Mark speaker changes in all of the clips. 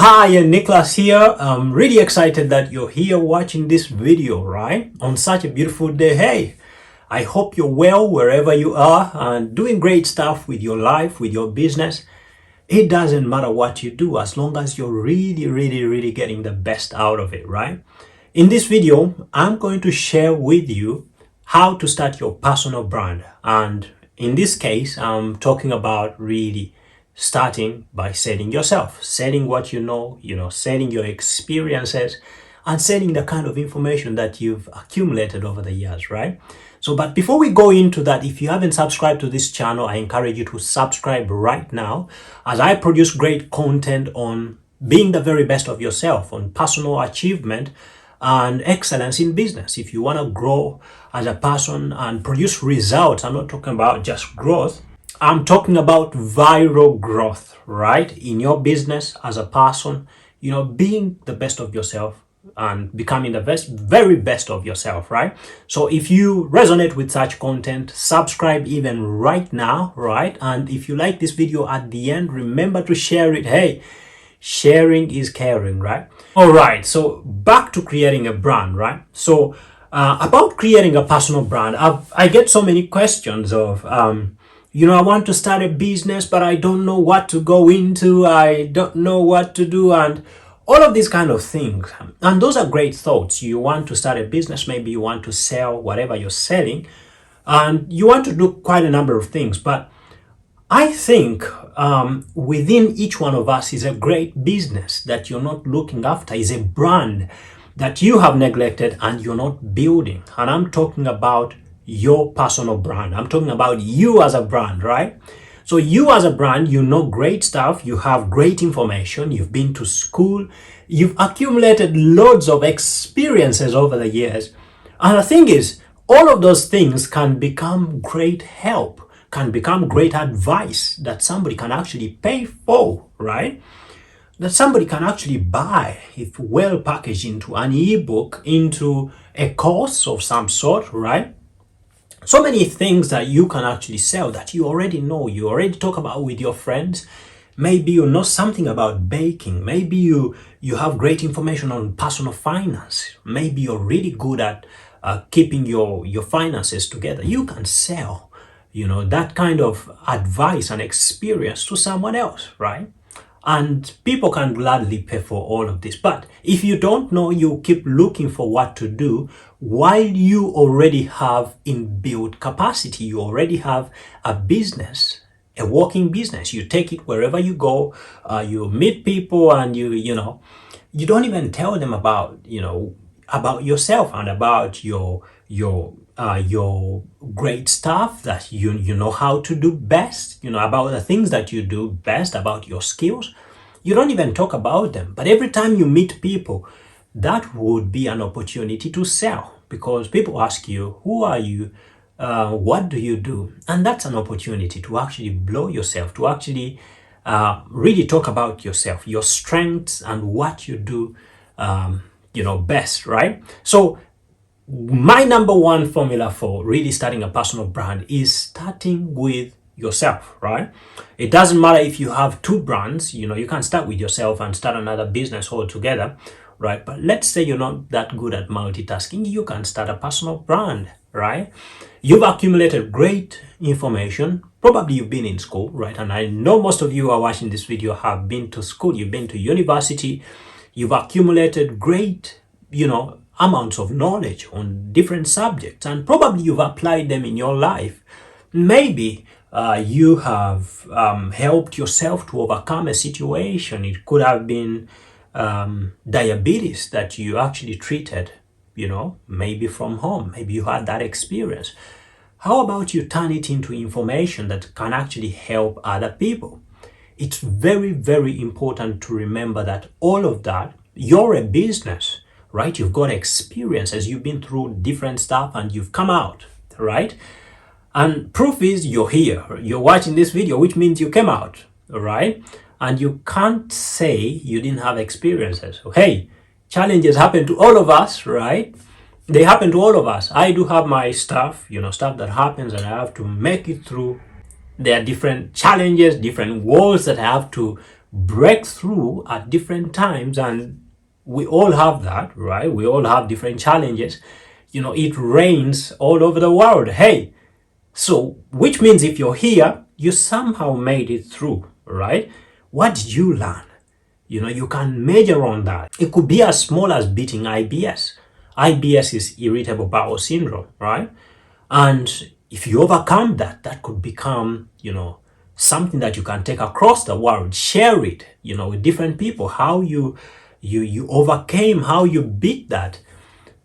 Speaker 1: Hi, and Nicholas here. I'm really excited that you're here watching this video, right? On such a beautiful day. Hey, I hope you're well wherever you are and doing great stuff with your life, with your business. It doesn't matter what you do as long as you're really getting the best out of it, right? In this video, I'm going to share with you how to start your personal brand. And in this case, I'm talking about really starting by selling yourself, selling what you know, selling your experiences and selling the kind of information that you've accumulated over the years, right? So, but before we go into that, if you haven't subscribed to this channel, I encourage you to subscribe right now as I produce great content on being the very best of yourself, on personal achievement and excellence in business. If you want to grow as a person and produce results, I'm not talking about just growth. I'm talking about viral growth, right? In your business as a person, being the best of yourself and becoming the very best of yourself, right? So if you resonate with such content, subscribe even right now, right? And if you like this video at the end, remember to share it. Hey, sharing is caring, right? All right, so back to creating a brand, right? So about creating a personal brand, I get so many questions of, I want to start a business, but I don't know what to go into. I don't know what to do and all of these kind of things. And those are great thoughts. You want to start a business, maybe you want to sell whatever you're selling and you want to do quite a number of things. But I think within each one of us is a great business that you're not looking after, is a brand that you have neglected and you're not building. And I'm talking about your personal brand. I'm talking about you as a brand, right? So you as a brand, you know great stuff, you have great information, you've been to school, you've accumulated loads of experiences over the years. And the thing is, all of those things can become great help, can become great advice that somebody can actually pay for, right? That somebody can actually buy if well packaged into an ebook, into a course of some sort, right? So many things that you can actually sell that you already know, you already talk about with your friends. Maybe you know something about baking. Maybe you have great information on personal finance. Maybe you're really good at keeping your finances together. You can sell, that kind of advice and experience to someone else, right? And people can gladly pay for all of this. But if you don't know, you keep looking for what to do while you already have inbuilt capacity. You already have a business, a working business. You take it wherever you go. You meet people and you don't even tell them about yourself and about your great stuff that you know how to do best, about the things that you do best, about your skills. You don't even talk about them. But every time you meet people, that would be an opportunity to sell because people ask you, who are you? What do you do? And that's an opportunity to actually blow yourself, to actually really talk about yourself, your strengths and what you do, best, right? So my number one formula for really starting a personal brand is starting with yourself, right? It doesn't matter if you have two brands, you can start with yourself and start another business altogether, right? But let's say you're not that good at multitasking, you can start a personal brand, right? You've accumulated great information. Probably you've been in school, right? And I know most of you who are watching this video have been to school, you've been to university, you've accumulated great, amounts of knowledge on different subjects, and probably you've applied them in your life. Maybe you have helped yourself to overcome a situation. It could have been diabetes that you actually treated, maybe from home. Maybe you had that experience. How about you turn it into information that can actually help other people? It's very important to remember that all of that, you're a business, right? You've got experiences, you've been through different stuff and you've come out, right? And proof is you're here, you're watching this video, which means you came out, right? And you can't say you didn't have experiences. So, hey, challenges happen to all of us, right? They happen to all of us. I do have my stuff, stuff that happens and I have to make it through. There are different challenges, different walls that I have to break through at different times, and we all have that, right? We all have different challenges. It rains all over the world. Hey, so which means if you're here, you somehow made it through, right? What did you learn? You can measure on that. It could be as small as beating IBS. IBS is irritable bowel syndrome, right? And if you overcome that, that could become, something that you can take across the world, share it, with different people, how you overcame, how you beat that.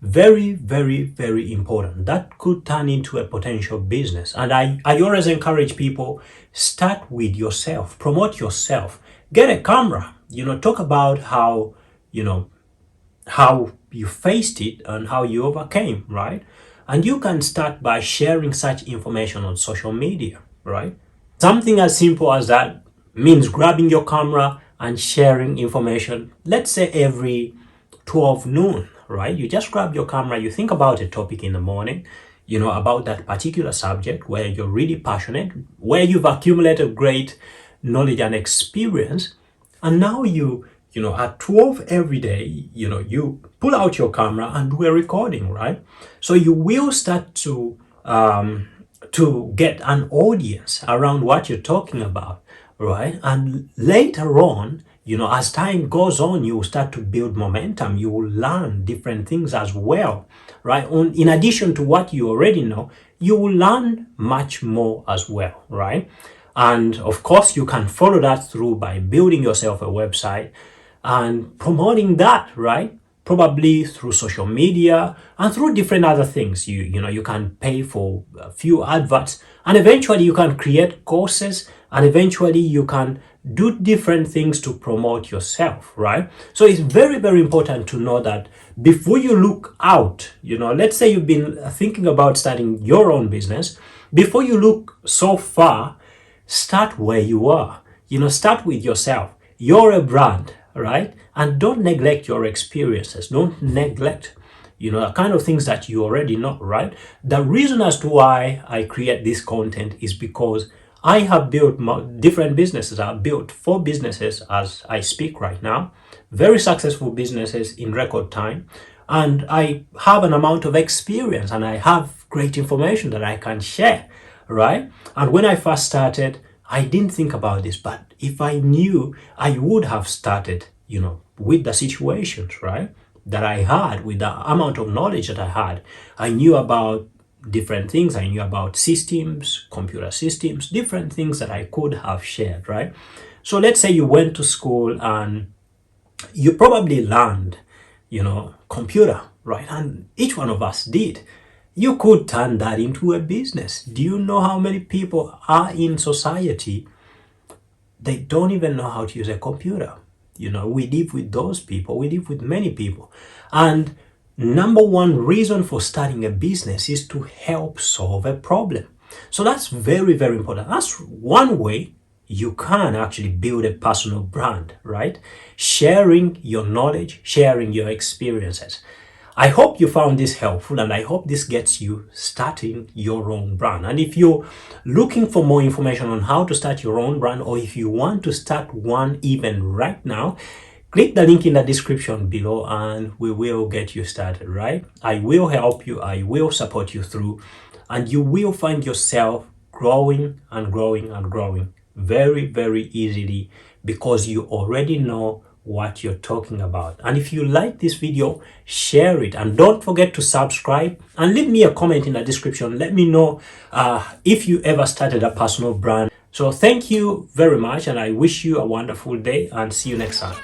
Speaker 1: Very, very, very important. That could turn into a potential business. And I always encourage people, start with yourself, promote yourself, get a camera, talk about how you faced it and how you overcame, right? And you can start by sharing such information on social media, right? Something as simple as that means grabbing your camera and sharing information, let's say every 12 noon, right? You just grab your camera, you think about a topic in the morning, about that particular subject where you're really passionate, where you've accumulated great knowledge and experience. And now at 12 every day, you pull out your camera and do a recording, right? So you will start to get an audience around what you're talking about, right? And later on, as time goes on, you will start to build momentum. You will learn different things as well, right? In addition to what you already know, you will learn much more as well, right? And of course, you can follow that through by building yourself a website and promoting that, right? Probably through social media and through different other things. You can pay for a few adverts, and eventually you can create courses, and eventually you can do different things to promote yourself, right? So it's very, very important to know that before you look out, let's say you've been thinking about starting your own business, before you look so far, start where you are. Start with yourself. You're a brand, right? And don't neglect your experiences. Don't neglect, the kind of things that you already know, right? The reason as to why I create this content is because I have built different businesses. I've built 4 businesses as I speak right now, very successful businesses in record time. And I have an amount of experience and I have great information that I can share, right? And when I first started, I didn't think about this, but if I knew, I would have started, with the situations, right, that I had, with the amount of knowledge that I had. I knew about different things. I knew about systems, computer systems, different things that I could have shared, right? So let's say you went to school and you probably learned, computer, right? And each one of us did. You could turn that into a business. Do you know how many people are in society? They don't even know how to use a computer. We live with those people. We live with many people. And number one reason for starting a business is to help solve a problem. So that's very, very important. That's one way you can actually build a personal brand, right? Sharing your knowledge, sharing your experiences. I hope you found this helpful, and I hope this gets you starting your own brand. And if you're looking for more information on how to start your own brand, or if you want to start one even right now, click the link in the description below and we will get you started, right? I will help you. I will support you through, and you will find yourself growing and growing and growing very, very easily because you already know what you're talking about. And if you like this video, share it, and don't forget to subscribe and leave me a comment in the description. Let me know if you ever started a personal brand. So thank you very much, and I wish you a wonderful day, and see you next time.